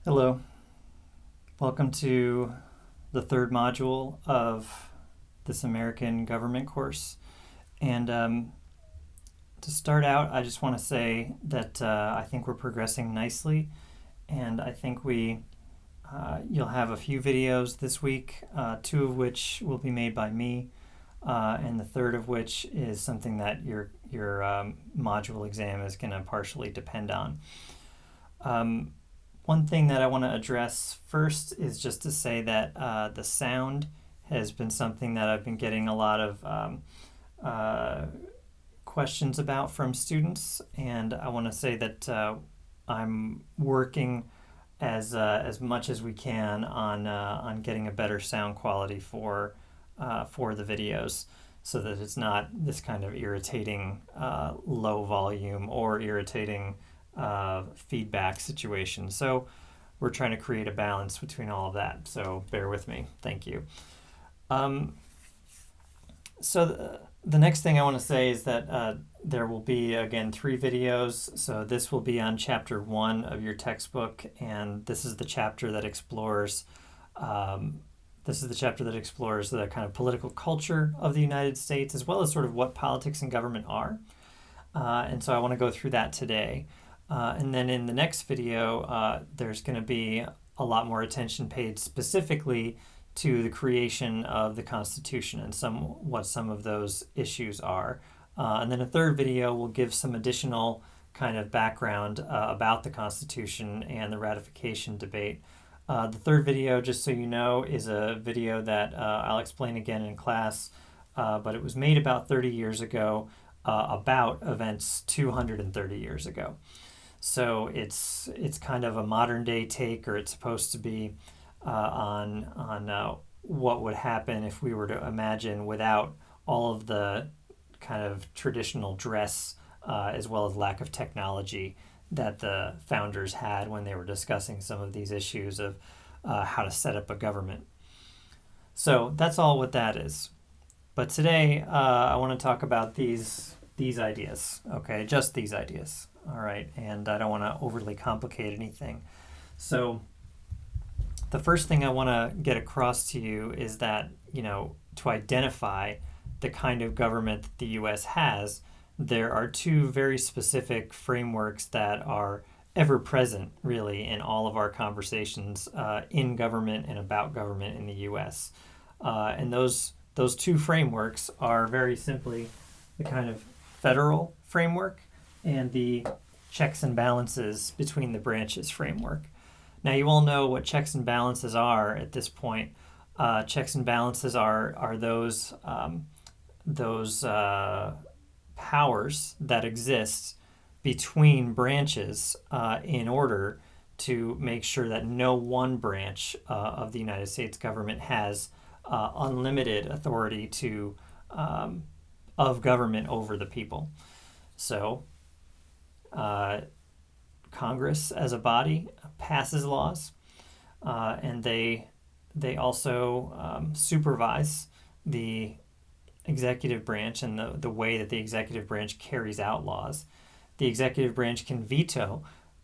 Hello, welcome to the third module of this American government course. And to start out, I just want to say that I think we're progressing nicely, and I think you'll have a few videos this week, two of which will be made by me, and the third of which is something that your module exam is going to partially depend on. One thing that I want to address first is just to say that the sound has been something that I've been getting a lot of questions about from students, and I want to say that I'm working as much as we can on getting a better sound quality for the videos, so that it's not this kind of irritating low volume or irritating feedback situation. So we're trying to create a balance between all of that. So bear with me. Thank you. So the next thing I want to say is that there will be, again, 3 videos. So this will be on chapter 1 of your textbook, and this is the chapter that explores the kind of political culture of the United States, as well as sort of what politics and government are. And so I want to go through that today. And then in the next video, there's going to be a lot more attention paid specifically to the creation of the Constitution and what some of those issues are. And then a third video will give some additional kind of background about the Constitution and the ratification debate. The third video, just so you know, is a video that I'll explain again in class, but it was made about 30 years ago about events 230 years ago. So it's kind of a modern day take, or it's supposed to be on what would happen if we were to imagine without all of the kind of traditional dress as well as lack of technology that the founders had when they were discussing some of these issues of how to set up a government. So that's all what that is. But today I want to talk about these ideas, okay? Just these ideas. All right, and I don't want to overly complicate anything. So the first thing I want to get across to you is that, to identify the kind of government that the U.S. has, there are 2 very specific frameworks that are ever present, really, in all of our conversations in government and about government in the U.S. And those 2 frameworks are very simply the kind of federal framework and the checks and balances between the branches framework. Now, you all know what checks and balances are at this point. Checks and balances are those powers that exist between branches in order to make sure that no one branch of the United States government has unlimited authority of government over the people. So Congress as a body passes laws, and they also supervise the executive branch and the way that the executive branch carries out laws. The executive branch can veto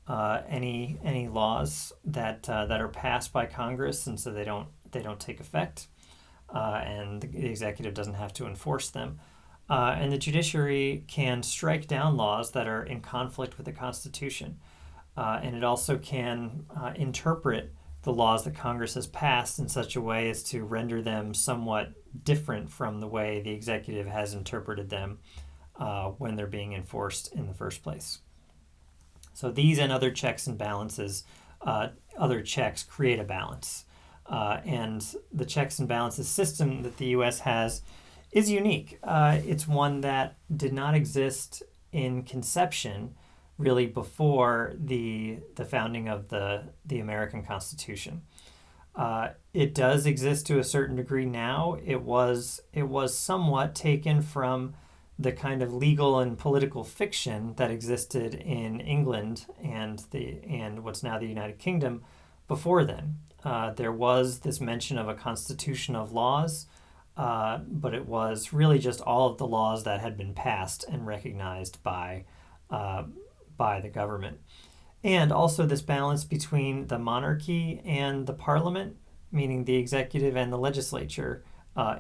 any laws that are passed by Congress, and so they don't take effect, and the executive doesn't have to enforce them. And the judiciary can strike down laws that are in conflict with the Constitution. And it also can interpret the laws that Congress has passed in such a way as to render them somewhat different from the way the executive has interpreted them when they're being enforced in the first place. So these and other checks and balances, other checks create a balance. And the checks and balances system that the U.S. has is unique. It's one that did not exist in conception really before the founding of the American Constitution. It does exist to a certain degree now. It was somewhat taken from the kind of legal and political fiction that existed in England and what's now the United Kingdom before then. There was this mention of a constitution of laws, but it was really just all of the laws that had been passed and recognized by the government. and also this balance between the monarchy and the parliament, meaning the executive and the legislature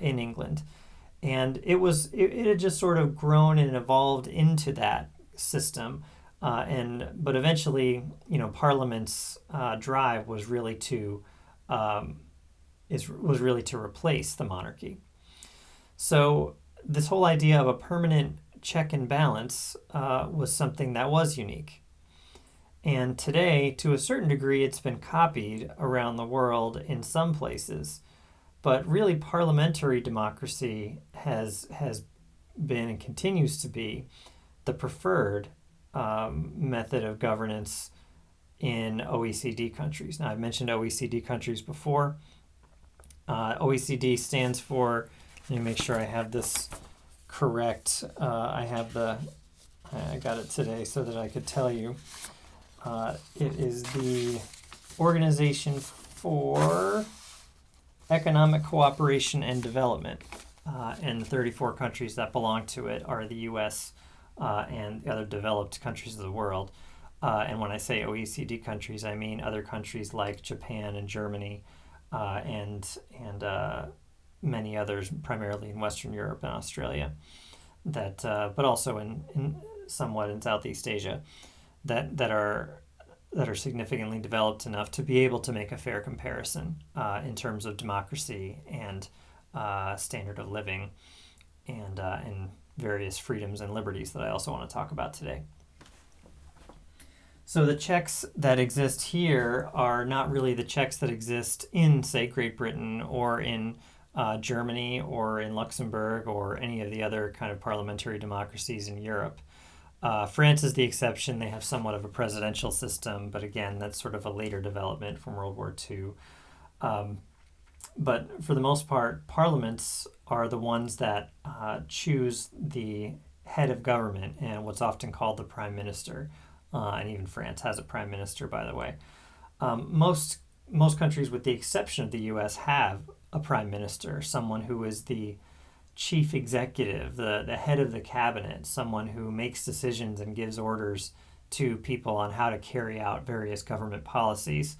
in England. And it had just sort of grown and evolved into that system. But eventually, Parliament's drive was really to replace the monarchy. So this whole idea of a permanent check and balance was something that was unique. And today, to a certain degree, it's been copied around the world in some places. But really, parliamentary democracy has been and continues to be the preferred method of governance in OECD countries. Now, I've mentioned OECD countries before. OECD stands for, let me make sure I have this correct. I got it today so that I could tell you. It is the Organization for Economic Cooperation and Development. And the 34 countries that belong to it are the U.S. And the other developed countries of the world. And when I say OECD countries, I mean other countries like Japan and Germany and many others, primarily in Western Europe and Australia, but also in somewhat in Southeast Asia, that are significantly developed enough to be able to make a fair comparison in terms of democracy and standard of living and various freedoms and liberties that I also want to talk about today. So the checks that exist here are not really the checks that exist in, say, Great Britain or in Germany or in Luxembourg or any of the other kind of parliamentary democracies in Europe. France is the exception. They have somewhat of a presidential system, but again, that's sort of a later development from World War II. But for the most part, parliaments are the ones that choose the head of government and what's often called the prime minister. And even France has a prime minister, by the way. Most countries, with the exception of the U.S., have a prime minister, someone who is the chief executive, the head of the cabinet, someone who makes decisions and gives orders to people on how to carry out various government policies.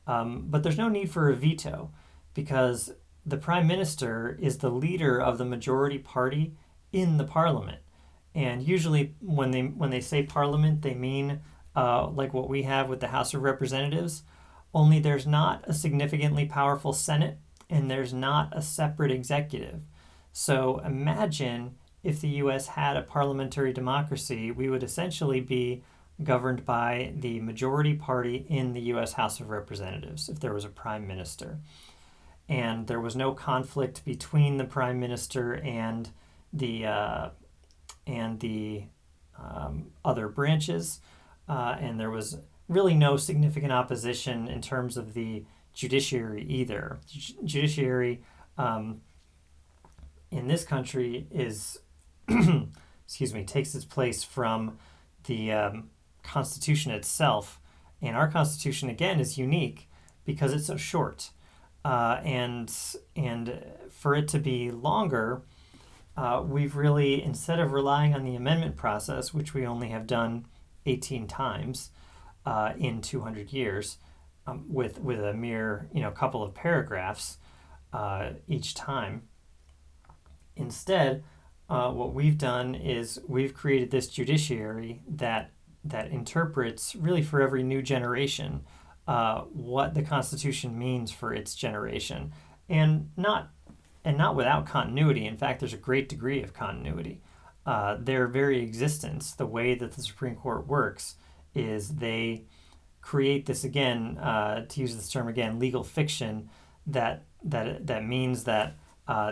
But there's no need for a veto because the prime minister is the leader of the majority party in the parliament. And usually when they say parliament, they mean like what we have with the House of Representatives, only there's not a significantly powerful Senate and there's not a separate executive. So imagine if the U.S. had a parliamentary democracy, we would essentially be governed by the majority party in the U.S. House of Representatives if there was a prime minister. And there was no conflict between the prime minister and the other branches, and there was really no significant opposition in terms of the judiciary either. Judiciary in this country is, takes its place from the Constitution itself, and our Constitution again is unique because it's so short, and for it to be longer. We've really, instead of relying on the amendment process, which we only have done 18 times in 200 years, with a mere couple of paragraphs each time. Instead, what we've done is we've created this judiciary that interprets really for every new generation what the Constitution means for its generation, and not without continuity. In fact, there's a great degree of continuity. Their very existence, the way that the Supreme Court works, is they create this, again, to use this term again, legal fiction that means that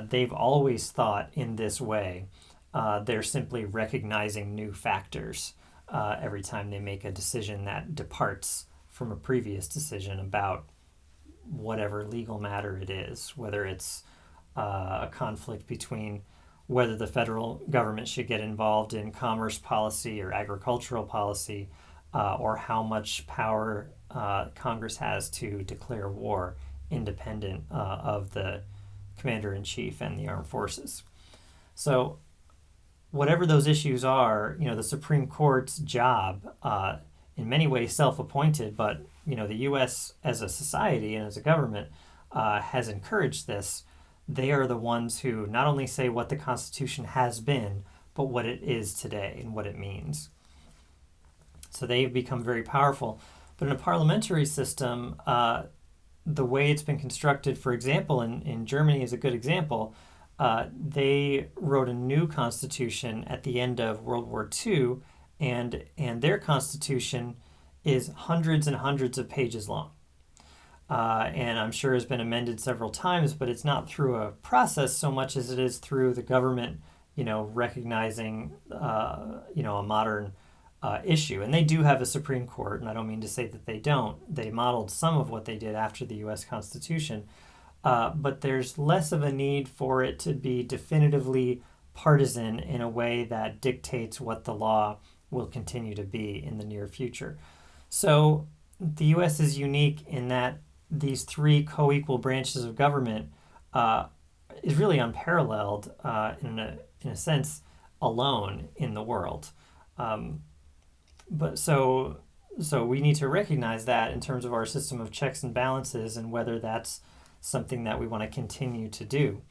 they've always thought in this way. They're simply recognizing new factors every time they make a decision that departs from a previous decision about whatever legal matter it is, whether it's a conflict between whether the federal government should get involved in commerce policy or agricultural policy, or how much power Congress has to declare war independent of the commander-in-chief and the armed forces. So whatever those issues are, the Supreme Court's job in many ways self-appointed, but the U.S. as a society and as a government has encouraged this. They are the ones who not only say what the Constitution has been, but what it is today and what it means. So they've become very powerful. But in a parliamentary system, the way it's been constructed, for example, in Germany is a good example. They wrote a new constitution at the end of World War II, and their constitution is hundreds and hundreds of pages long. And I'm sure has been amended several times, but it's not through a process so much as it is through the government, recognizing, a modern issue. And they do have a Supreme Court, and I don't mean to say that they don't. They modeled some of what they did after the U.S. Constitution, but there's less of a need for it to be definitively partisan in a way that dictates what the law will continue to be in the near future. So the U.S. is unique in that these three co-equal branches of government is really unparalleled in a sense alone in the world. But so we need to recognize that in terms of our system of checks and balances and whether that's something that we want to continue to do.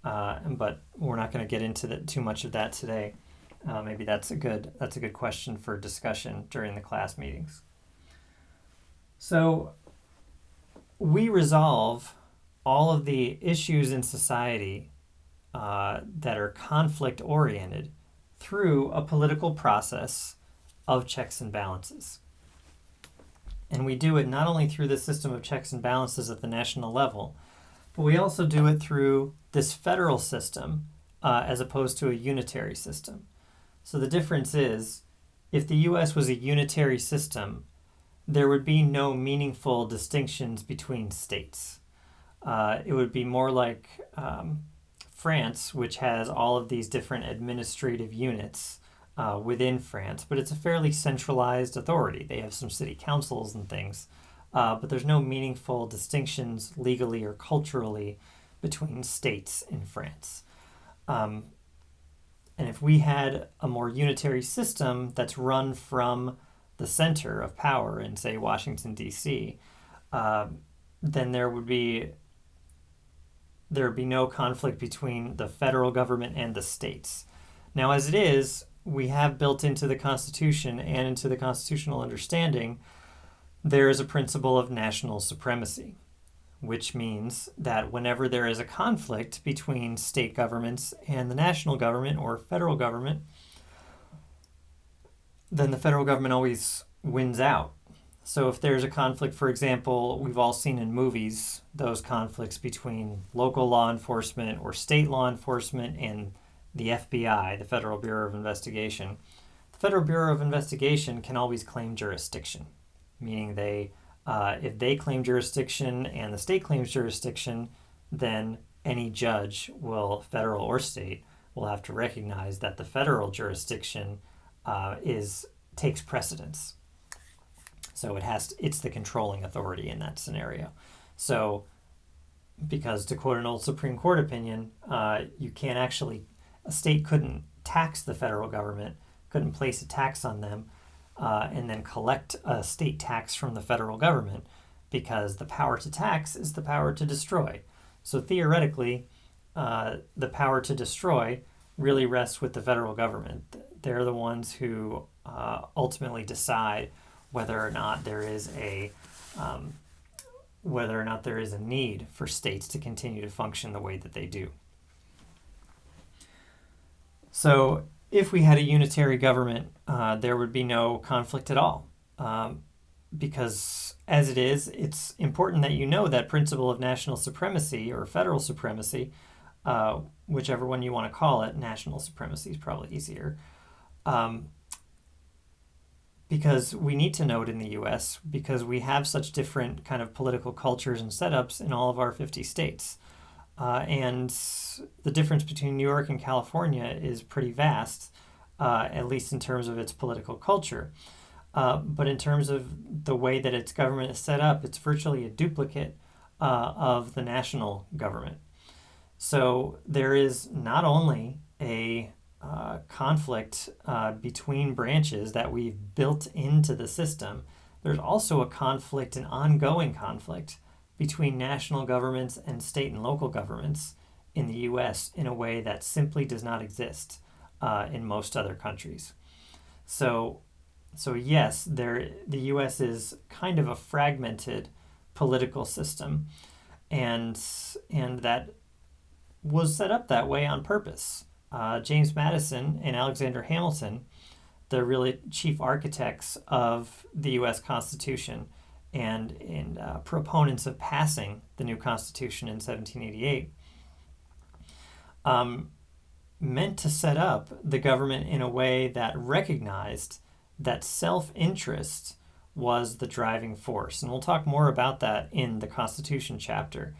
But we're not going to get into too much of that today. Maybe that's a good question for discussion during the class meetings. So we resolve all of the issues in society that are conflict oriented through a political process of checks and balances. And we do it not only through the system of checks and balances at the national level, but we also do it through this federal system as opposed to a unitary system. So the difference is, if the U.S. was a unitary system, there would be no meaningful distinctions between states. It would be more like France, which has all of these different administrative units within France, but it's a fairly centralized authority. They have some city councils and things, but there's no meaningful distinctions legally or culturally between states in France. And if we had a more unitary system that's run from the center of power in, say, Washington, D.C., then there would be no conflict between the federal government and the states. Now, as it is, we have built into the Constitution and into the constitutional understanding, there is a principle of national supremacy, which means that whenever there is a conflict between state governments and the national government or federal government, then the federal government always wins out. So if there's a conflict, for example, we've all seen in movies, those conflicts between local law enforcement or state law enforcement and the FBI, the Federal Bureau of Investigation. The Federal Bureau of Investigation can always claim jurisdiction, meaning if they claim jurisdiction and the state claims jurisdiction, then any judge, federal or state, will have to recognize that the federal jurisdiction takes precedence. So it's the controlling authority in that scenario. So, because to quote an old Supreme Court opinion, a state couldn't tax the federal government, couldn't place a tax on them, and then collect a state tax from the federal government, because the power to tax is the power to destroy. So theoretically, the power to destroy really rests with the federal government. They're the ones who ultimately decide whether or not there is a need for states to continue to function the way that they do. So if we had a unitary government, there would be no conflict at all. Because as it is, it's important that you know that principle of national supremacy or federal supremacy, whichever one you want to call it. National supremacy is probably easier. Because we need to know it in the U.S. because we have such different kind of political cultures and setups in all of our 50 states. And the difference between New York and California is pretty vast, at least in terms of its political culture. But in terms of the way that its government is set up, it's virtually a duplicate of the national government. So there is not only a conflict between branches that we've built into the system, there's also a conflict, an ongoing conflict between national governments and state and local governments in the U.S. in a way that simply does not exist in most other countries. So, yes, the U.S. is kind of a fragmented political system, and that was set up that way on purpose. James Madison and Alexander Hamilton, the really chief architects of the U.S. Constitution and proponents of passing the new Constitution in 1788, meant to set up the government in a way that recognized that self-interest was the driving force. And we'll talk more about that in the Constitution chapter.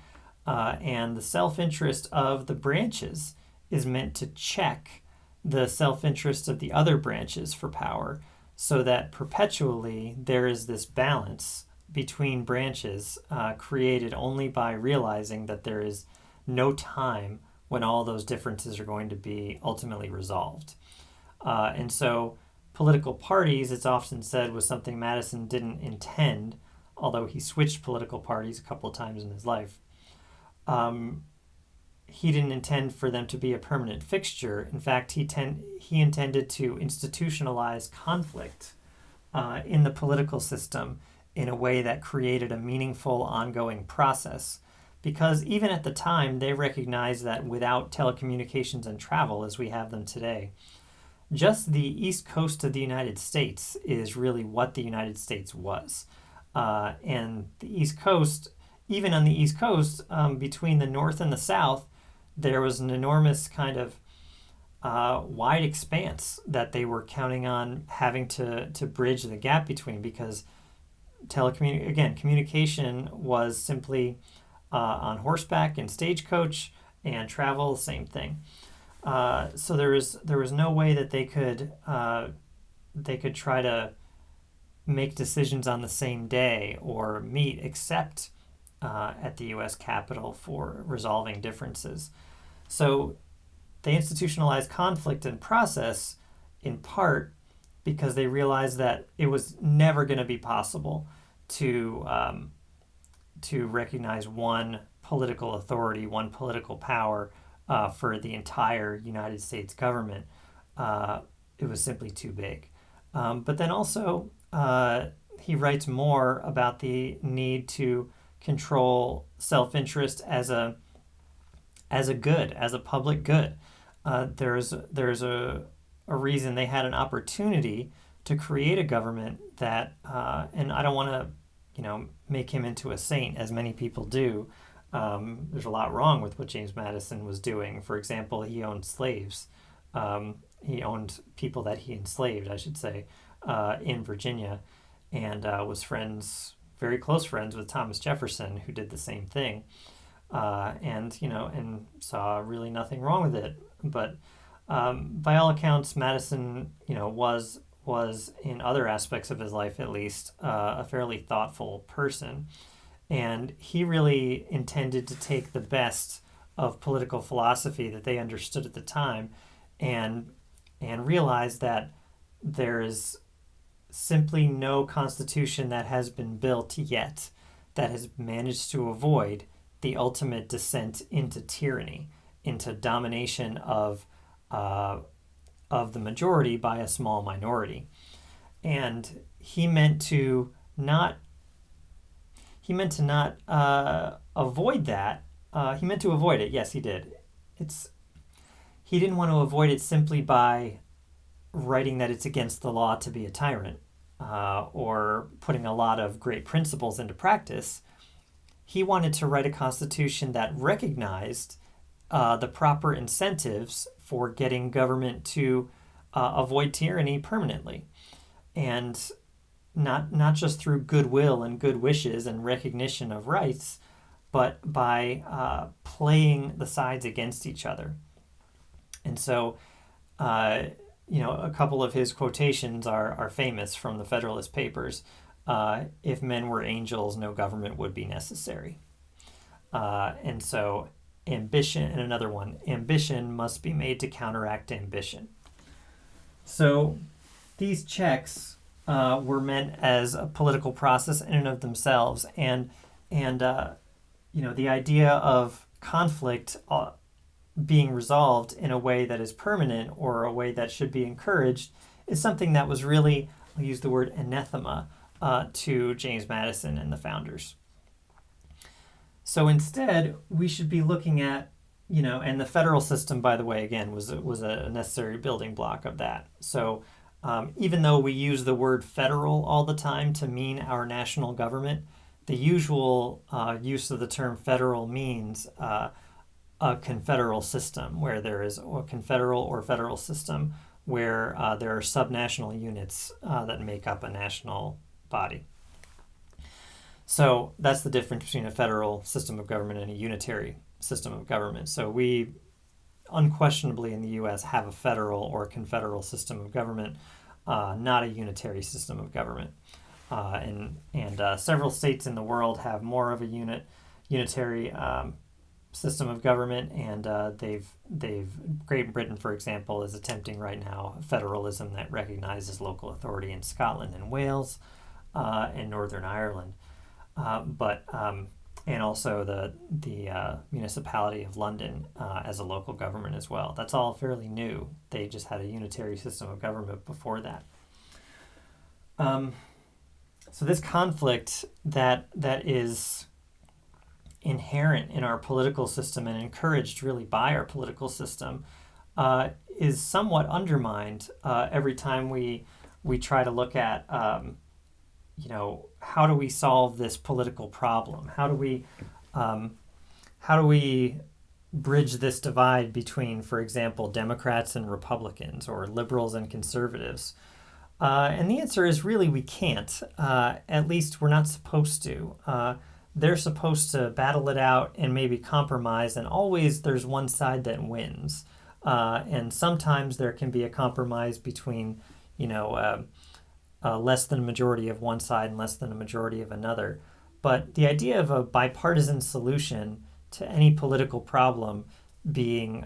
And the self-interest of the branches is meant to check the self-interest of the other branches for power, so that perpetually there is this balance between branches created only by realizing that there is no time when all those differences are going to be ultimately resolved. And so political parties, it's often said, was something Madison didn't intend, although he switched political parties a couple of times in his life. He didn't intend for them to be a permanent fixture. In fact, he intended to institutionalize conflict in the political system in a way that created a meaningful, ongoing process. Because even at the time, they recognized that without telecommunications and travel as we have them today, just the east coast of the United States is really what the United States was. And the East Coast, even on the East Coast, between the North and the South, there was an enormous kind of wide expanse that they were counting on having to bridge the gap between, because communication was simply on horseback and stagecoach, and travel, same thing. So there was no way that they could try to make decisions on the same day or meet except at the U.S. Capitol for resolving differences. So they institutionalized conflict and process in part because they realized that it was never going to be possible to recognize one political authority, one political power for the entire United States government. It was simply too big. But then also, he writes more about the need to control self-interest as a good, as a public good. There's a reason they had an opportunity to create a government that, and I don't want to, make him into a saint, as many people do. There's a lot wrong with what James Madison was doing. For example, he owned slaves. He owned people that he enslaved, I should say, in Virginia, and was very close friends with Thomas Jefferson, who did the same thing, and saw really nothing wrong with it. But by all accounts, Madison, was in other aspects of his life, at least, a fairly thoughtful person. And he really intended to take the best of political philosophy that they understood at the time and realize that there is simply no constitution that has been built yet that has managed to avoid the ultimate descent into tyranny, into domination of the majority by a small minority. And he meant to not avoid that. He meant to avoid it. Yes, he did. He didn't want to avoid it simply by writing that it's against the law to be a tyrant, or putting a lot of great principles into practice. He wanted to write a constitution that recognized the proper incentives for getting government to avoid tyranny permanently, and not just through goodwill and good wishes and recognition of rights, but by playing the sides against each other. And so, a couple of his quotations are famous from the Federalist Papers. If men were angels, no government would be necessary. And ambition, and another one, ambition must be made to counteract ambition. So these checks were meant as a political process in and of themselves, and the idea of conflict being resolved in a way that is permanent or a way that should be encouraged is something that was really, I'll use the word anathema to James Madison and the founders. So instead, we should be looking at, and the federal system, by the way, again, was a necessary building block of that. So even though we use the word federal all the time to mean our national government, the usual use of the term federal means a confederal system, where there is a confederal or federal system where there are subnational units that make up a national body. So that's the difference between a federal system of government and a unitary system of government. So we unquestionably in the U.S. have a federal or confederal system of government, not a unitary system of government. And several states in the world have more of a unitary system of government, and Great Britain, for example, is attempting right now federalism that recognizes local authority in Scotland and Wales and Northern Ireland. And also the municipality of London as a local government as well. That's all fairly new. They just had a unitary system of government before that. So this conflict that is inherent in our political system and encouraged really by our political system is somewhat undermined every time we try to look at how do we solve this political problem? How do we bridge this divide between, for example, Democrats and Republicans or liberals and conservatives? And the answer is really we can't. At least we're not supposed to. They're supposed to battle it out and maybe compromise, and always there's one side that wins. And sometimes there can be a compromise between, less than a majority of one side and less than a majority of another. But the idea of a bipartisan solution to any political problem being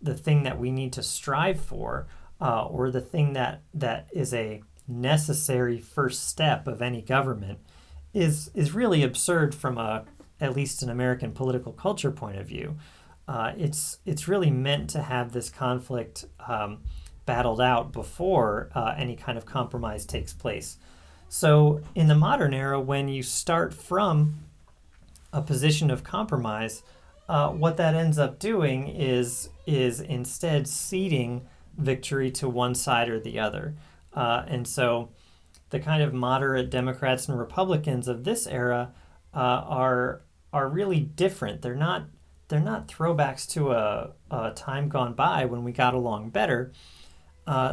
the thing that we need to strive for, or the thing that is a necessary first step of any government, is really absurd from at least an American political culture point of view. It's really meant to have this conflict battled out before any kind of compromise takes place. So in the modern era, when you start from a position of compromise, what that ends up doing is instead ceding victory to one side or the other. And so the kind of moderate Democrats and Republicans of this era are really different. They're not throwbacks to a time gone by when we got along better.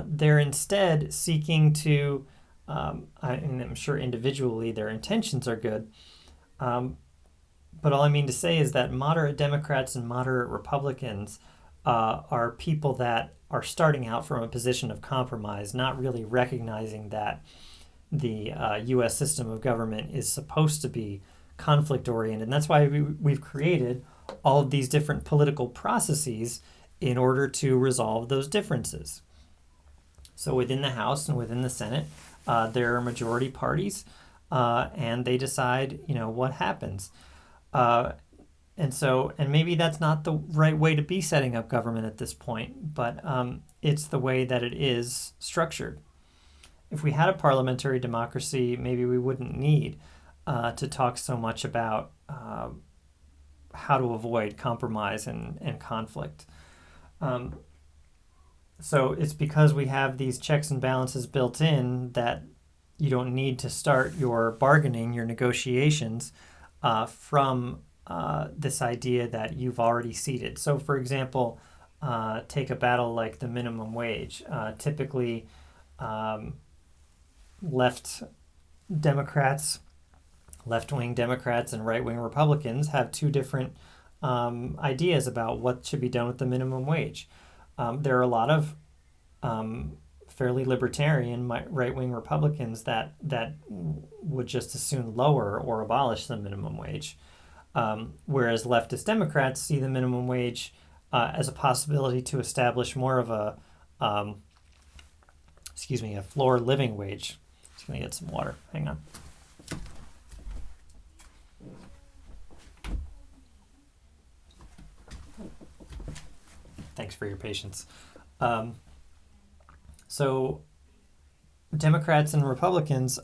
They're instead seeking to, I'm sure individually their intentions are good, but all I mean to say is that moderate Democrats and moderate Republicans are people that are starting out from a position of compromise, not really recognizing that the U.S. system of government is supposed to be conflict-oriented. And that's why we've created all of these different political processes in order to resolve those differences. So within the House and within the Senate, there are majority parties, and they decide, what happens. And maybe that's not the right way to be setting up government at this point, but it's the way that it is structured. If we had a parliamentary democracy, maybe we wouldn't need to talk so much about how to avoid compromise and conflict. So it's because we have these checks and balances built in that you don't need to start your bargaining, your negotiations from this idea that you've already ceded. So for example, take a battle like the minimum wage. Typically, left-wing Democrats and right-wing Republicans have two different ideas about what should be done with the minimum wage. There are a lot of fairly libertarian right-wing Republicans that would just as soon lower or abolish the minimum wage. Whereas leftist Democrats see the minimum wage as a possibility to establish more of a, a floor living wage. Just going to get some water. Hang on. Thanks for your patience. So Democrats and Republicans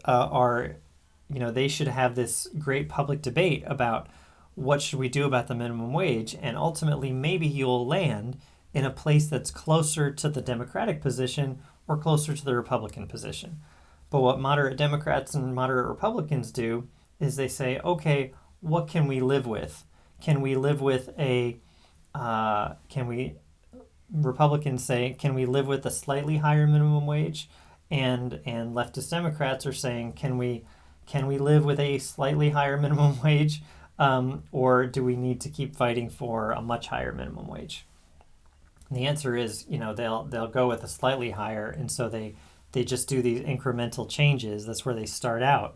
they should have this great public debate about what should we do about the minimum wage, and ultimately maybe you'll land in a place that's closer to the Democratic position or closer to the Republican position. But what moderate Democrats and moderate Republicans do is they say, okay, what can we live with? Can we live with Republicans say, can we live with a slightly higher minimum wage? And leftist Democrats are saying, can we live with a slightly higher minimum wage, or do we need to keep fighting for a much higher minimum wage? And the answer is, they'll go with a slightly higher, and so they just do these incremental changes. That's where they start out,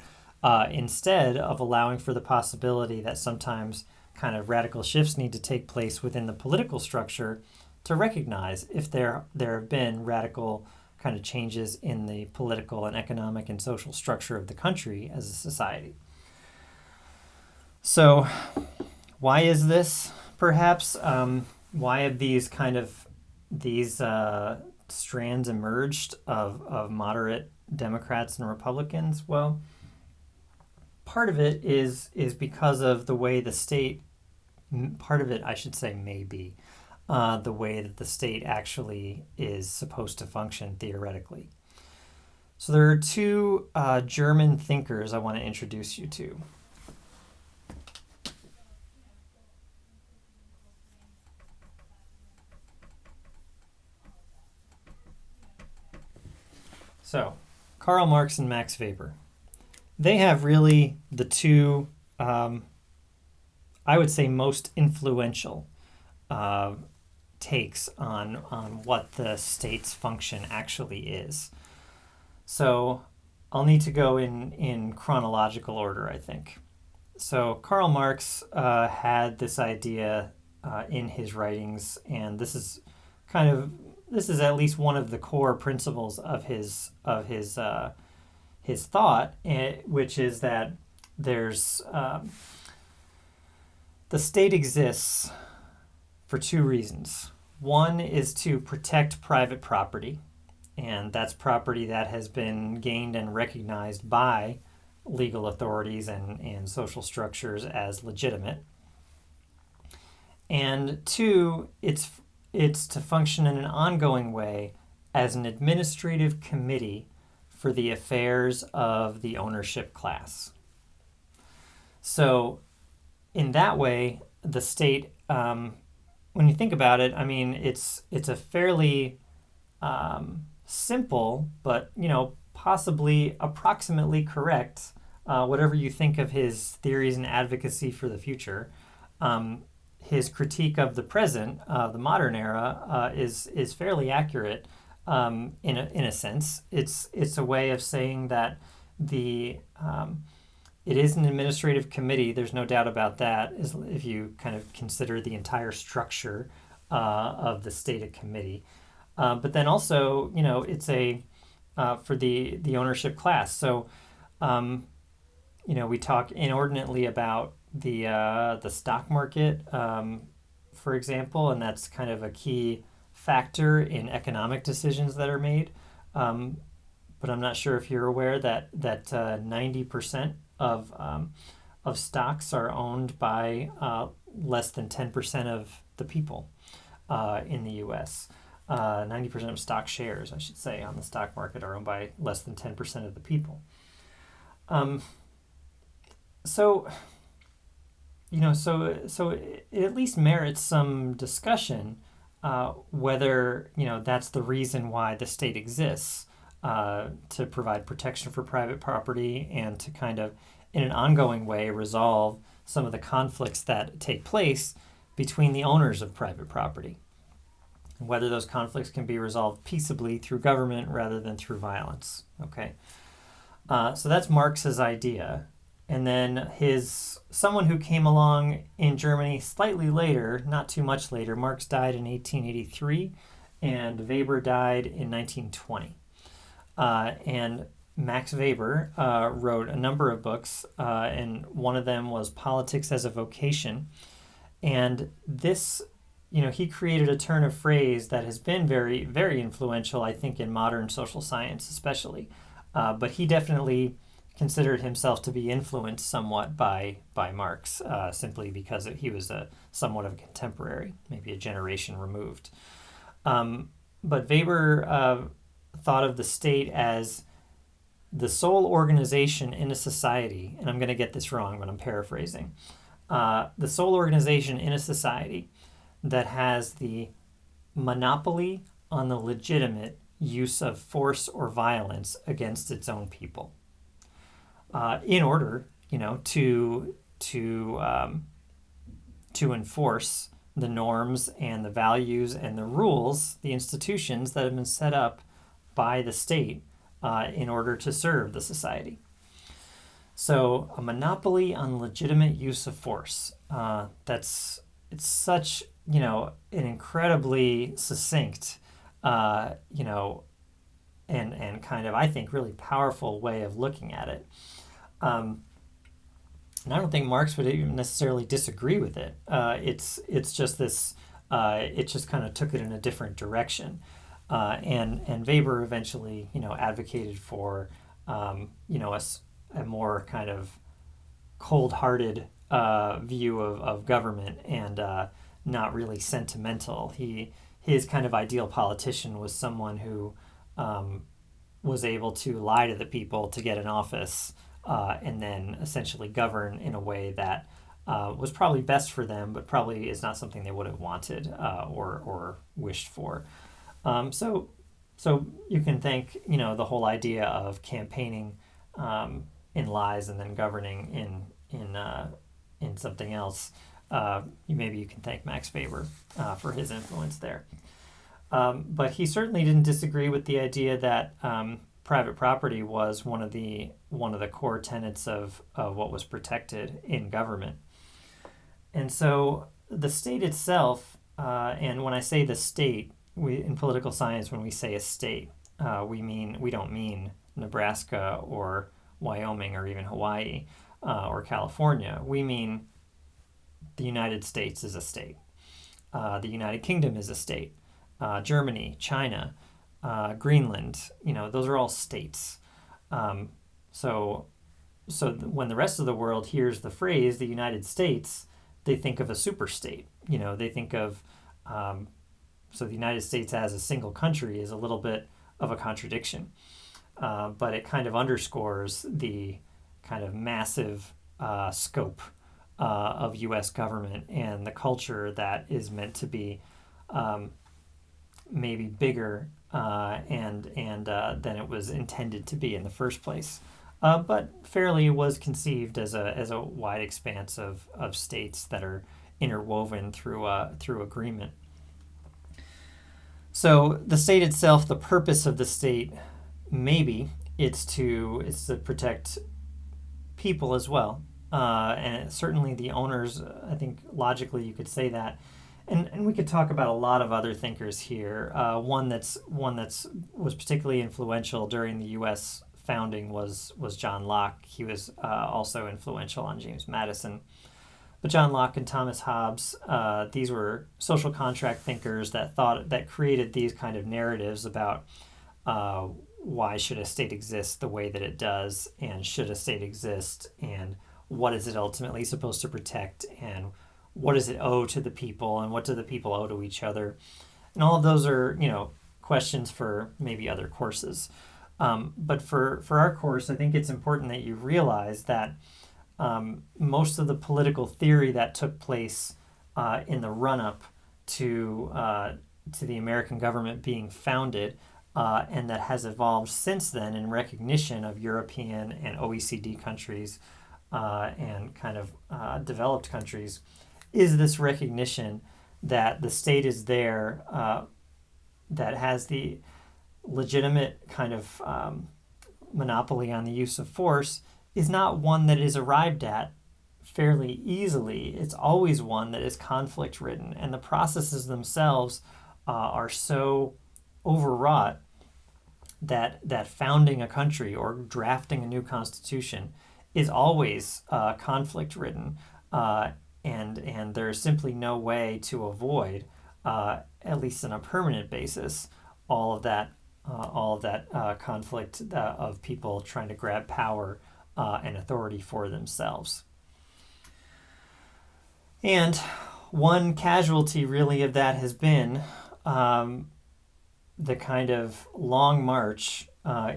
instead of allowing for the possibility that sometimes kind of radical shifts need to take place within the political structure to recognize if there have been radical kind of changes in the political and economic and social structure of the country as a society. So why is this, perhaps? Why have these strands emerged of moderate Democrats and Republicans? Well, part of it is because of the way the state, part of it, I should say, may be the way that the state actually is supposed to function theoretically. So there are two German thinkers I want to introduce you to. So, Karl Marx and Max Weber. They have really the two, I would say, most influential takes on what the state's function actually is. So I'll need to go in chronological order, I think. So Karl Marx had this idea in his writings, and this is at least one of the core principles of his thought, which is that there's the state exists for two reasons. One is to protect private property, and that's property that has been gained and recognized by legal authorities and social structures as legitimate. And two, it's to function in an ongoing way as an administrative committee for the affairs of the ownership class. So in that way, the state, when you think about it, I mean, it's a fairly simple, but possibly approximately correct, whatever you think of his theories and advocacy for the future. His critique of the present, the modern era, is fairly accurate in a sense. It's a way of saying that it is an administrative committee. There's no doubt about that, if you kind of consider the entire structure of the stated committee. But then also, it's for the ownership class. So, we talk inordinately about the stock market, for example, and that's kind of a key factor in economic decisions that are made. But I'm not sure if you're aware that 90% of stocks are owned by less than 10% of the people in the U.S. 90% of stock shares, I should say, on the stock market are owned by less than 10% of the people. So it at least merits some discussion whether that's the reason why the state exists, to provide protection for private property and to kind of, in an ongoing way, resolve some of the conflicts that take place between the owners of private property, and whether those conflicts can be resolved peaceably through government rather than through violence. Okay, so that's Marx's idea. And then someone who came along in Germany slightly later, not too much later, Marx died in 1883, and Weber died in 1920. And Max Weber wrote a number of books, and one of them was Politics as a Vocation. And this, he created a turn of phrase that has been very, very influential, I think, in modern social science especially. But he definitely considered himself to be influenced somewhat by Marx, simply because he was somewhat of a contemporary, maybe a generation removed. But Weber thought of the state as the sole organization in a society, and I'm going to get this wrong, but I'm paraphrasing, the sole organization in a society that has the monopoly on the legitimate use of force or violence against its own people, in order, to enforce the norms and the values and the rules, the institutions that have been set up by the state in order to serve the society. So a monopoly on legitimate use of force. It's such, an incredibly succinct, and kind of, I think, really powerful way of looking at it. And I don't think Marx would even necessarily disagree with it. It's just this. It just kind of took it in a different direction, and Weber eventually, advocated for, a more kind of cold-hearted view of government, and not really sentimental. His kind of ideal politician was someone who was able to lie to the people to get an office, and then essentially govern in a way that was probably best for them, but probably is not something they would have wanted or wished for. So you can thank, the whole idea of campaigning in lies and then governing in something else. Maybe you can thank Max Weber for his influence there. But he certainly didn't disagree with the idea that private property was one of the core tenets of what was protected in government. And so the state itself, and when I say the state, in political science, when we say a state, we don't mean Nebraska or Wyoming or even Hawaii or California. We mean the United States is a state. The United Kingdom is a state. Germany, China, Greenland, those are all states. So when the rest of the world hears the phrase the United States, they think of a superstate. They think of, so the United States as a single country is a little bit of a contradiction. But it kind of underscores the kind of massive scope of U.S. government and the culture that is meant to be maybe bigger and than it was intended to be in the first place. But fairly was conceived as a wide expanse of states that are interwoven through agreement. So the state itself, the purpose of the state, maybe it's to protect people as well, and certainly the owners. I think logically you could say that, and we could talk about a lot of other thinkers here. One that's was particularly influential during the U.S. founding was John Locke. He was also influential on James Madison. But John Locke and Thomas Hobbes, these were social contract thinkers that created these kind of narratives about why should a state exist the way that it does, and should a state exist, and what is it ultimately supposed to protect, and what does it owe to the people, and what do the people owe to each other. And all of those are, questions for maybe other courses. But for our course, I think it's important that you realize that most of the political theory that took place in the run-up to the American government being founded, and that has evolved since then in recognition of European and OECD countries and kind of developed countries, is this recognition that the state is there, that has the legitimate kind of monopoly on the use of force is not one that is arrived at fairly easily. It's always one that is conflict ridden, and the processes themselves are so overwrought that founding a country or drafting a new constitution is always conflict ridden, and there's simply no way to avoid, at least on a permanent basis, all of that conflict of people trying to grab power and authority for themselves. And one casualty really of that has been the kind of long march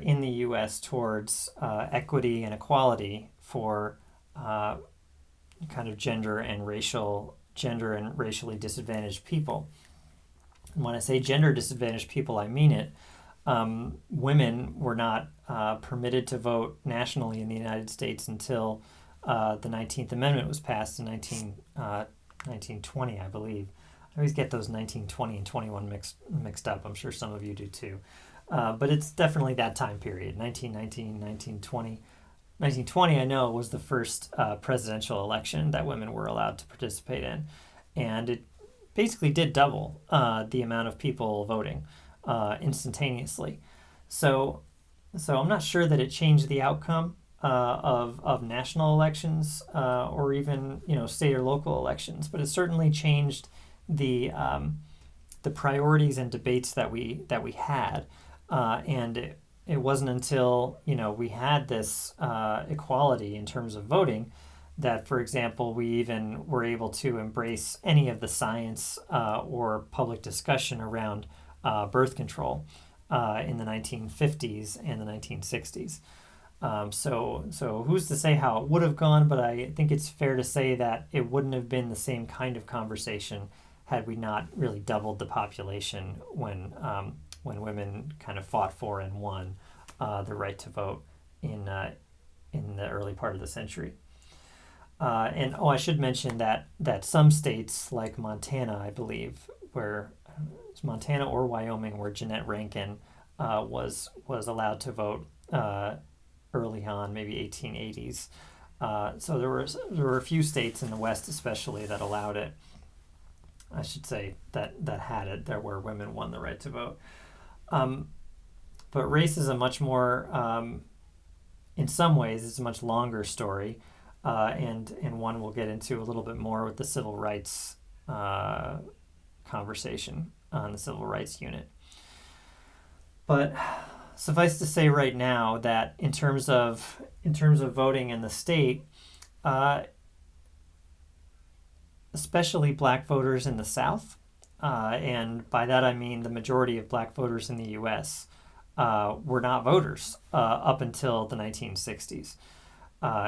in the U.S. towards equity and equality for kind of gender and racially disadvantaged people. And when I say gender disadvantaged people, I mean it. Women were not permitted to vote nationally in the United States until the 19th Amendment was passed in 1920, I believe. I always get those 1920 and 21 mixed up. I'm sure some of you do too. But it's definitely that time period, 1919, 1920. 1920, I know, was the first presidential election that women were allowed to participate in. And it basically did double the amount of people voting instantaneously. So I'm not sure that it changed the outcome of national elections or even state or local elections, but it certainly changed the priorities and debates that we had, and it wasn't until we had this equality in terms of voting that, for example, we even were able to embrace any of the science or public discussion around birth control in the 1950s and the 1960s. So who's to say how it would have gone, but I think it's fair to say that it wouldn't have been the same kind of conversation had we not really doubled the population when women kind of fought for and won the right to vote in the early part of the century. And I should mention that some states like Montana, I believe, where it's Montana or Wyoming, where Jeanette Rankin was allowed to vote early on, maybe 1880s. So there were a few states in the West, especially, that allowed it. I should say that had it there, where women won the right to vote. But race is a much more, in some ways, it's a much longer story, and one we'll get into a little bit more with the civil rights conversation on the civil rights unit. But suffice to say right now that in terms of voting in the state, especially black voters in the South, and by that I mean the majority of black voters in the U.S. Were not voters up until the 1960s,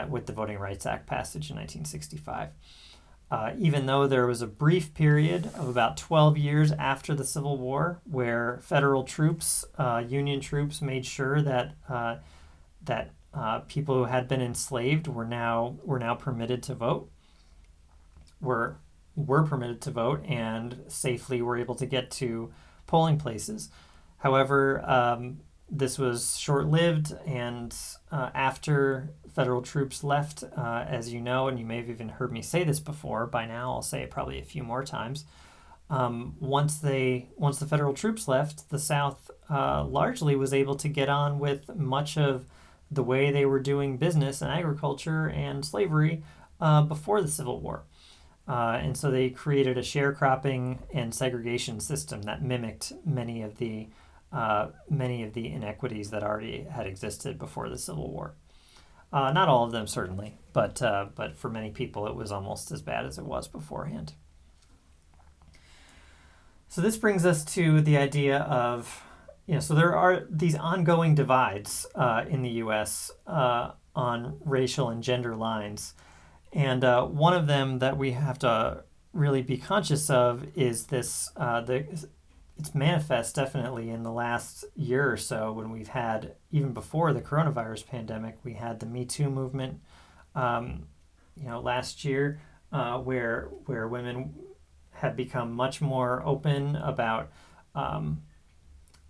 with the Voting Rights Act passage in 1965. Even though there was a brief period of about 12 years after the Civil War where federal troops, Union troops, made sure that people who had been enslaved were now permitted to vote, were permitted to vote and safely were able to get to polling places. However, this was short-lived, and after federal troops left, as you know, and you may have even heard me say this before, by now I'll say it probably a few more times, once the federal troops left, the South largely was able to get on with much of the way they were doing business and agriculture and slavery before the Civil War. And so they created a sharecropping and segregation system that mimicked many of the inequities that already had existed before the Civil War. Not all of them, certainly, but for many people it was almost as bad as it was beforehand. So this brings us to the idea of, so there are these ongoing divides in the U.S. On racial and gender lines. And one of them that we have to really be conscious of is this, it's manifest definitely in the last year or so, when we've had, even before the coronavirus pandemic, we had the Me Too movement, last year, where women have become much more open about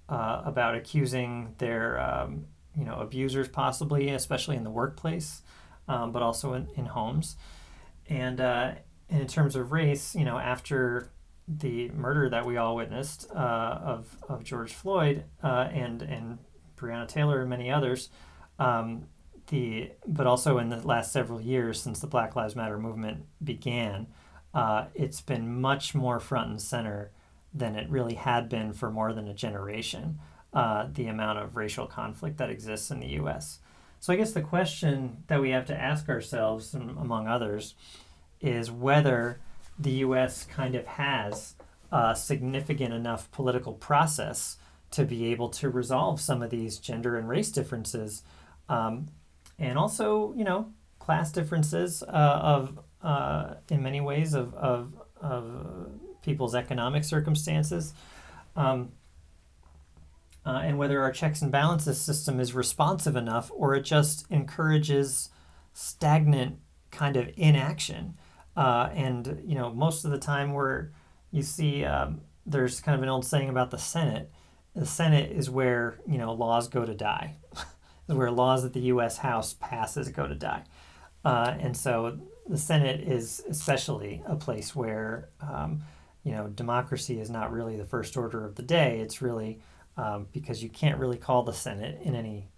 accusing their abusers possibly, especially in the workplace, but also in homes. And in terms of race, after the murder that we all witnessed of George Floyd and Breonna Taylor and many others, but also in the last several years since the Black Lives Matter movement began, it's been much more front and center than it really had been for more than a generation, the amount of racial conflict that exists in the U.S. So I guess the question that we have to ask ourselves, among others, is whether the U.S. kind of has a significant enough political process to be able to resolve some of these gender and race differences, and also, class differences in many ways of people's economic circumstances, and whether our checks and balances system is responsive enough, or it just encourages stagnant kind of inaction. And most of the time where you see there's kind of an old saying about the Senate. The Senate is where laws go to die. Is where laws that the U.S. House passes go to die. And so the Senate is especially a place where democracy is not really the first order of the day. It's really because you can't really call the Senate in any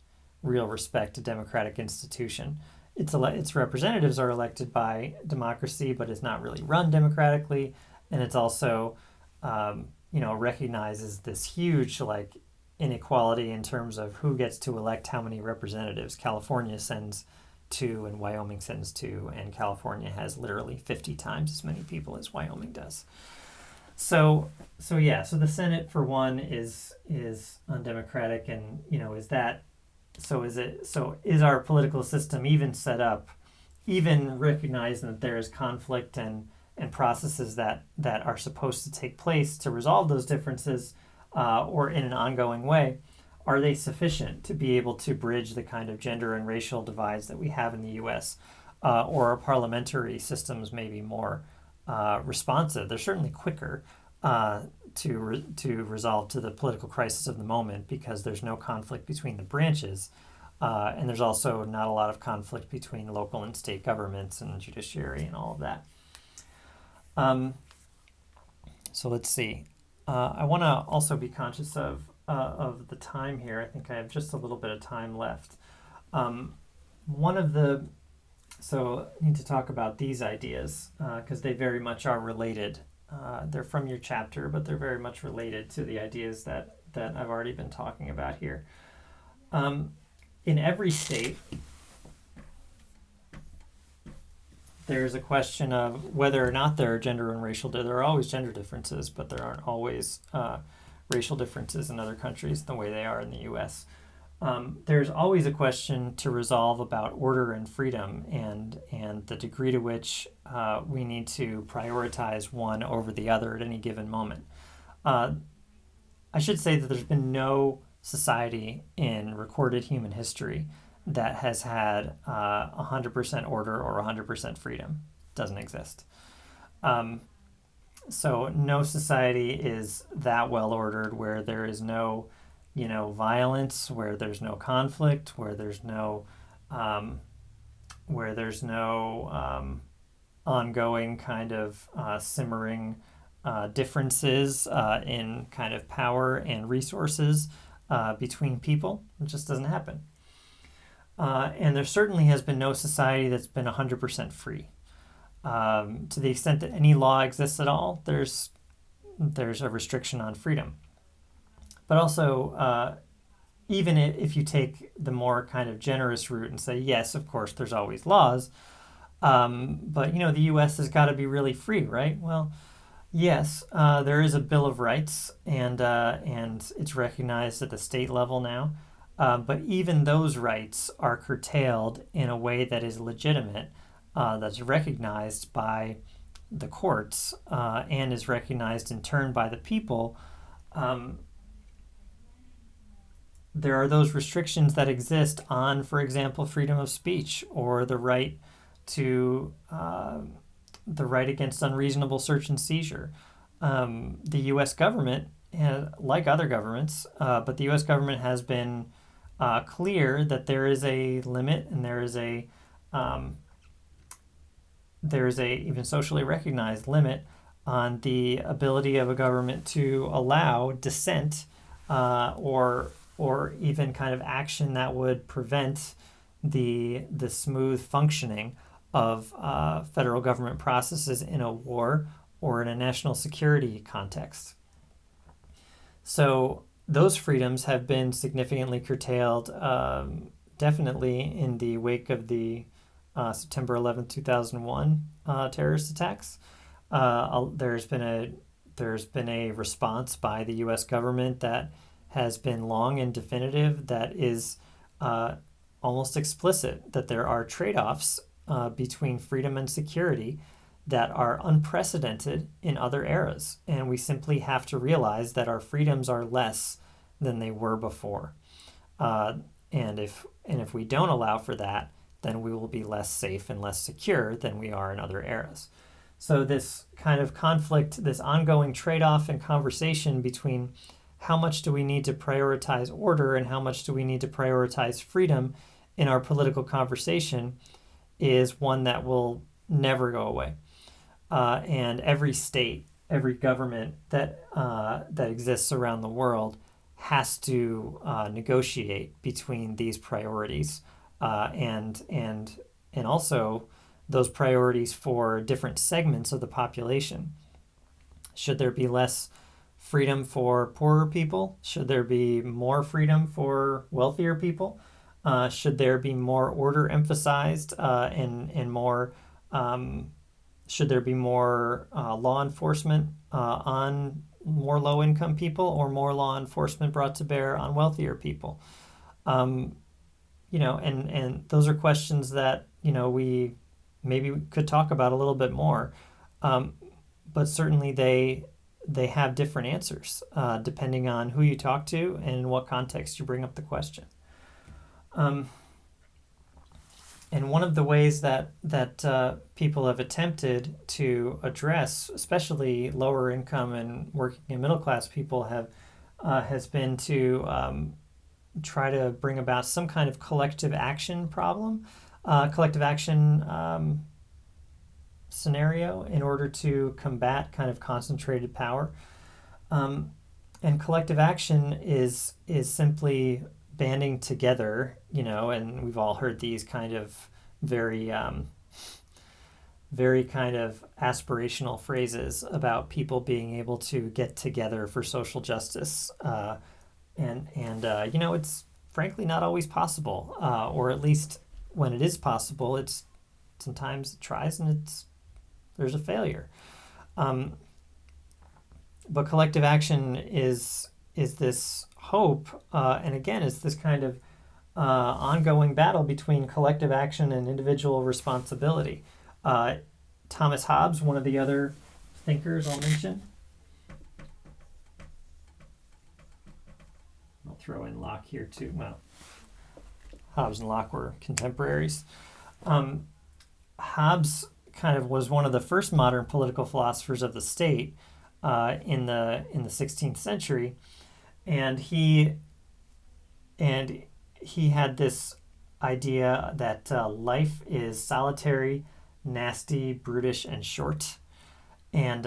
real respect a democratic institution. Its representatives are elected by democracy, but it's not really run democratically, and it's also recognizes this huge inequality in terms of who gets to elect how many representatives. California sends 2 and Wyoming sends 2, and California has literally 50 times as many people as Wyoming does. So the Senate, for one, is undemocratic, and is our political system even set up, even recognizing that there is conflict and processes that are supposed to take place to resolve those differences, or in an ongoing way, are they sufficient to be able to bridge the kind of gender and racial divides that we have in the U.S., or are parliamentary systems maybe more responsive? They're certainly quicker to resolve to the political crisis of the moment because there's no conflict between the branches, and there's also not a lot of conflict between local and state governments and judiciary and all of that. So let's see. I want to also be conscious of the time here. I think I have just a little bit of time left. So I need to talk about these ideas because they very much are related. They're from your chapter, but they're very much related to the ideas that I've already been talking about here. In every state, there's a question of whether or not there are gender and racial. There are always gender differences, but there aren't always racial differences in other countries the way they are in the U.S. There's always a question to resolve about order and freedom and the degree to which we need to prioritize one over the other at any given moment. I should say that there's been no society in recorded human history that has had 100% order or 100% freedom. Doesn't exist. So no society is that well ordered where there is no, violence, where there's no conflict, where there's no ongoing kind of simmering differences in kind of power and resources between people. It just doesn't happen. And there certainly has been no society that's been 100% free. To the extent that any law exists at all, there's a restriction on freedom. But also, even if you take the more kind of generous route and say, yes, of course, there's always laws, but the U.S. has got to be really free, right? Well, yes, there is a Bill of Rights, and it's recognized at the state level now. But even those rights are curtailed in a way that is legitimate, that's recognized by the courts, and is recognized in turn by the people. There are those restrictions that exist on, for example, freedom of speech or the right against unreasonable search and seizure. The U.S. government, like other governments, but the U.S. government has been clear that there is a limit, and um, there is a even socially recognized limit on the ability of a government to allow dissent, or even kind of action that would prevent the smooth functioning of federal government processes in a war or in a national security context. So those freedoms have been significantly curtailed, definitely in the wake of the September 11th, 2001 terrorist attacks. There's been a response by the U.S. government that has been long and definitive, that is almost explicit, that there are trade-offs between freedom and security that are unprecedented in other eras, and we simply have to realize that our freedoms are less than they were before. And if we don't allow for that, then we will be less safe and less secure than we are in other eras. So this kind of conflict, this ongoing trade-off and conversation between how much do we need to prioritize order and how much do we need to prioritize freedom in our political conversation, is one that will never go away. And every state, every government that exists around the world has to negotiate between these priorities, and also those priorities for different segments of the population. Should there be less freedom for poorer people? Should there be more freedom for wealthier people? Should there be more order emphasized, and more? Should there be more law enforcement on more low-income people, or more law enforcement brought to bear on wealthier people? And those are questions that we maybe could talk about a little bit more, but certainly they have different answers depending on who you talk to and in what context you bring up the question. And one of the ways that people have attempted to address, especially lower income and working and middle class people, has been to try to bring about some kind of collective action scenario in order to combat kind of concentrated power. And collective action is simply banding together, and we've all heard these kind of very kind of aspirational phrases about people being able to get together for social justice, and it's frankly not always possible, or at least when it is possible, it's sometimes it tries and there's a failure. But collective action is this hope, and again, it's this kind of ongoing battle between collective action and individual responsibility. Thomas Hobbes, one of the other thinkers I'll mention. I'll throw in Locke here too. Well, Hobbes and Locke were contemporaries. Hobbes kind of was one of the first modern political philosophers of the state in the 16th century. And he had this idea that life is solitary, nasty, brutish, and short, and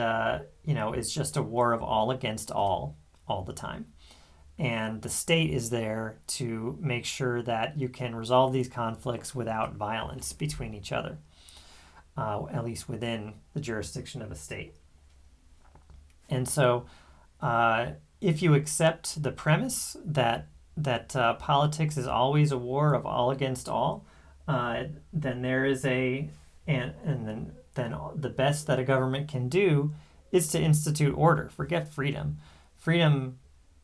it's just a war of all against all the time. And the state is there to make sure that you can resolve these conflicts without violence between each other, at least within the jurisdiction of a state. And so, if you accept the premise that politics is always a war of all against all, then there is then the best that a government can do is to institute order. Forget freedom. Freedom,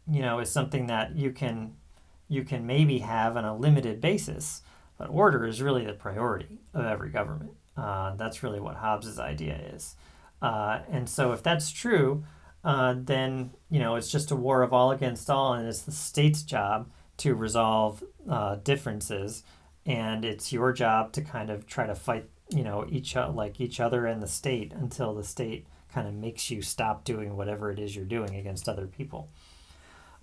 is something that you can maybe have on a limited basis, but order is really the priority of every government. That's really what Hobbes' idea is. And so if that's true, then it's just a war of all against all, and it's the state's job to resolve differences, and it's your job to kind of try to fight each other and the state until the state kind of makes you stop doing whatever it is you're doing against other people.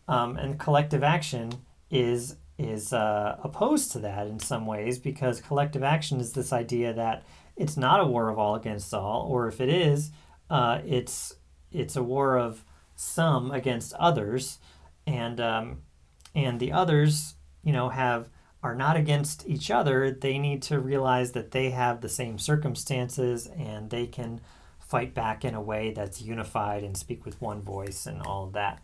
And collective action is opposed to that in some ways, because collective action is this idea that it's not a war of all against all, or if it is, it's a war of some against others, and the others, are not against each other. They need to realize that they have the same circumstances, and they can fight back in a way that's unified and speak with one voice and all of that.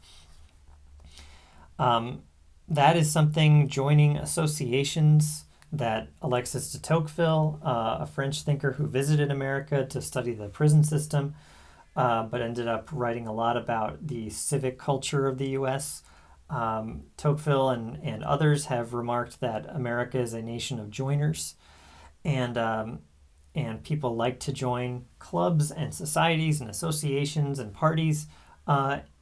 That is something, joining associations, that Alexis de Tocqueville, a French thinker who visited America to study the prison system, but ended up writing a lot about the civic culture of the U.S. Tocqueville and others have remarked that America is a nation of joiners, and people like to join clubs and societies and associations and parties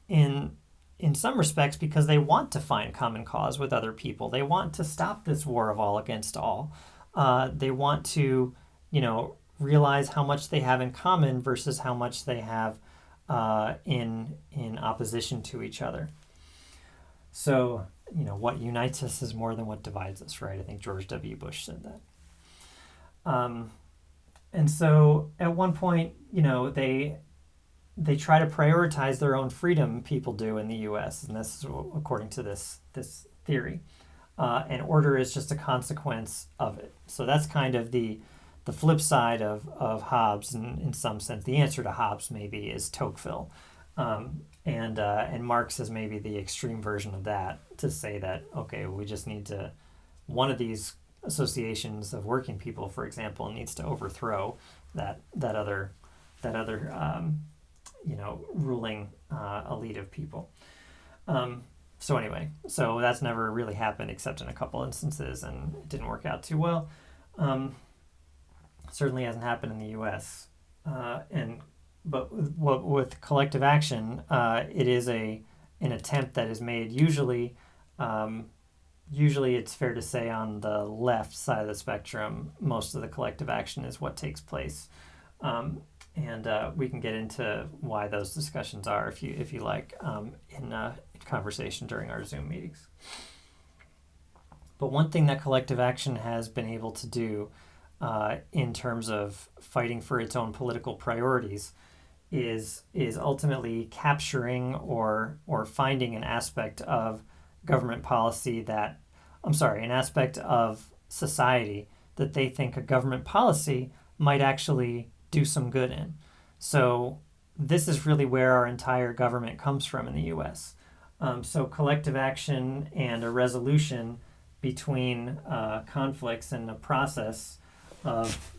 in some respects because they want to find common cause with other people. They want to stop this war of all against all. They want to, realize how much they have in common versus how much they have in opposition to each other. So, what unites us is more than what divides us, right? I think George W. Bush said that. And so at one point, they try to prioritize their own freedom, people do in the U.S., and this is according to this theory. And order is just a consequence of it. So that's kind of the flip side of Hobbes in some sense. The answer to Hobbes maybe is Tocqueville. And Marx is maybe the extreme version of that, to say that, okay, we just need to, one of these associations of working people, for example, needs to overthrow that other ruling elite of people. So anyway, so that's never really happened except in a couple instances, and it didn't work out too well. Certainly hasn't happened in the U.S. But with collective action, it is an attempt that is made usually it's fair to say on the left side of the spectrum. Most of the collective action is what takes place. And we can get into why those discussions are, if you like, in conversation during our Zoom meetings. But one thing that collective action has been able to do in terms of fighting for its own political priorities is ultimately capturing or finding an aspect of government policy an aspect of society that they think a government policy might actually do some good in. So this is really where our entire government comes from in the U.S. So collective action and a resolution between conflicts and a process of,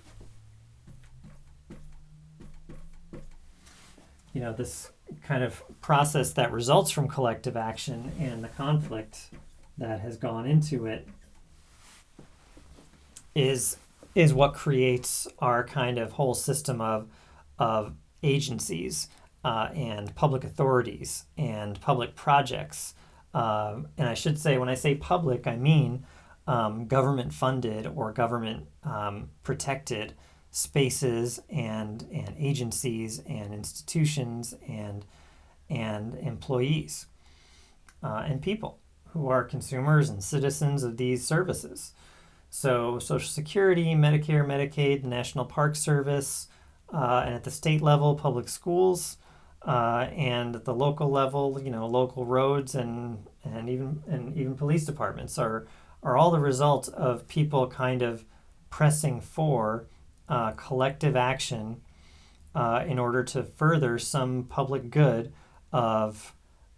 this kind of process that results from collective action and the conflict that has gone into it is what creates our kind of whole system of agencies and public authorities and public projects. And I should say, when I say public, I mean government funded or government protected spaces and agencies and institutions and employees and people who are consumers and citizens of these services. So Social Security, Medicare, Medicaid, the National Park Service, and at the state level, public schools, and at the local level, local roads and even police departments are all the result of people kind of pressing for collective action in order to further some public good of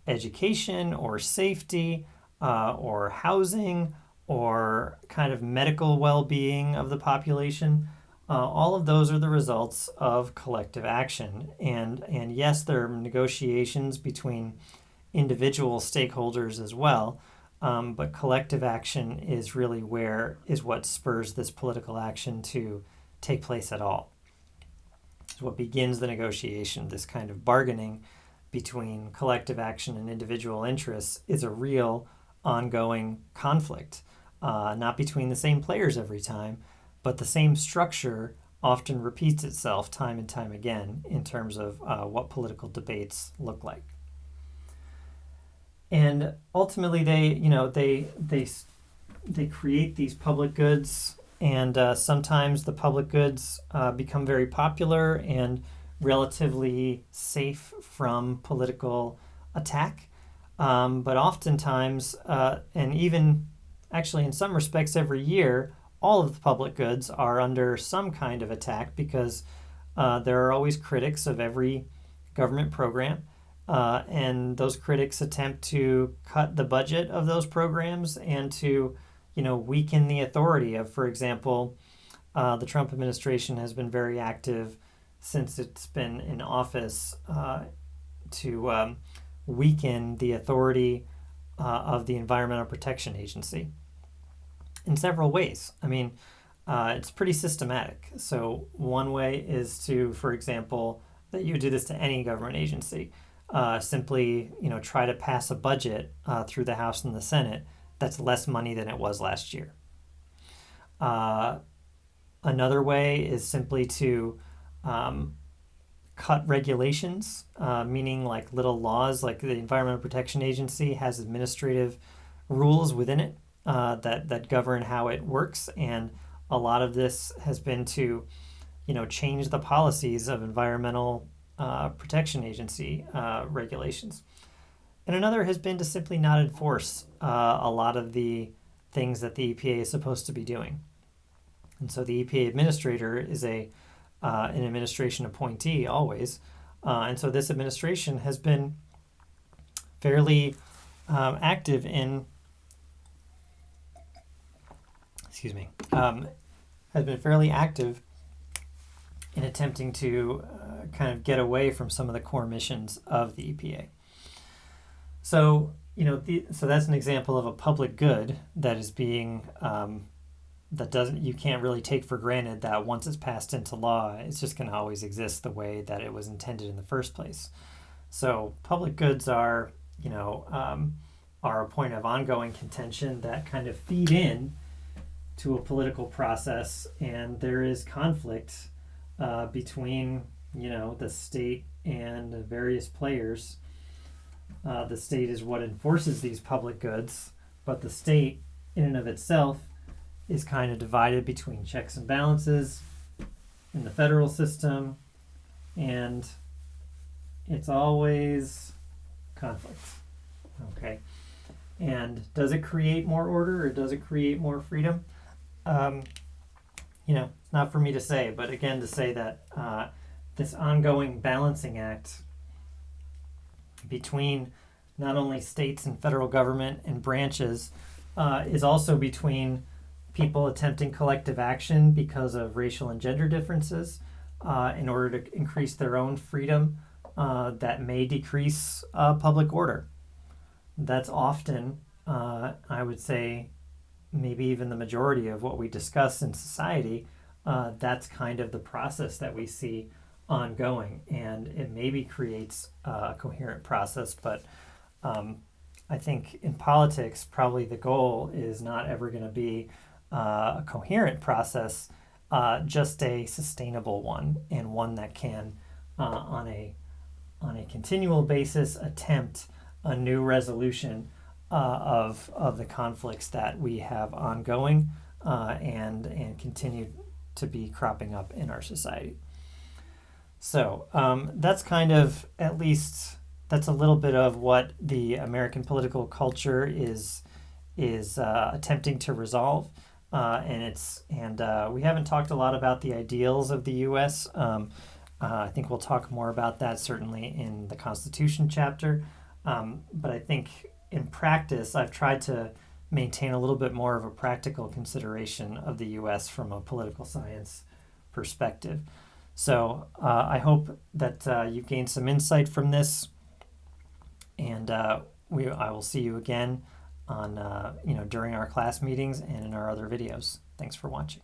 education or safety or housing or kind of medical well-being of the population. All of those are the results of collective action. And yes, there are negotiations between individual stakeholders as well, but collective action is really what spurs this political action to take place at all. It's what begins the negotiation. This kind of bargaining between collective action and individual interests is a real ongoing conflict, not between the same players every time, but the same structure often repeats itself time and time again in terms of what political debates look like. And ultimately, they they create these public goods, and sometimes the public goods become very popular and relatively safe from political attack. But oftentimes, and even actually in some respects every year, all of the public goods are under some kind of attack because there are always critics of every government program. And those critics attempt to cut the budget of those programs and to, weaken the authority of, for example, the Trump administration has been very active since it's been in office to weaken the authority of the Environmental Protection Agency in several ways. I mean, it's pretty systematic. So one way is to, for example, that you do this to any government agency, simply, try to pass a budget through the House and the Senate that's less money than it was last year. Another way is simply to cut regulations, meaning like little laws, like the Environmental Protection Agency has administrative rules within it that govern how it works. And a lot of this has been to, change the policies of Environmental Protection Agency regulations. And another has been to simply not enforce a lot of the things that the EPA is supposed to be doing. And so the EPA administrator is an administration appointee always. And so this administration has been fairly active in, has been fairly active in attempting to kind of get away from some of the core missions of the EPA. So, so that's an example of a public good that is being, you can't really take for granted that once it's passed into law, it's just going to always exist the way that it was intended in the first place. So public goods are a point of ongoing contention that kind of feed in to a political process, and there is conflict between, the state and the various players. The state is what enforces these public goods, but the state in and of itself is kind of divided between checks and balances in the federal system, and it's always conflict. Okay. And does it create more order or does it create more freedom? It's not for me to say, but again, to say that this ongoing balancing act between not only states and federal government and branches is also between people attempting collective action because of racial and gender differences in order to increase their own freedom that may decrease public order. That's often, I would say, maybe even the majority of what we discuss in society. That's kind of the process that we see ongoing, and it maybe creates a coherent process, but I think in politics, probably the goal is not ever going to be a coherent process, just a sustainable one, and one that can, on a continual basis, attempt a new resolution of the conflicts that we have ongoing and continue to be cropping up in our society. So that's kind of, at least, that's a little bit of what the American political culture is attempting to resolve. And we haven't talked a lot about the ideals of the U.S. I think we'll talk more about that certainly in the Constitution chapter. But I think in practice, I've tried to maintain a little bit more of a practical consideration of the U.S. from a political science perspective. So I hope that you've gained some insight from this, and I will see you again on during our class meetings and in our other videos. Thanks for watching.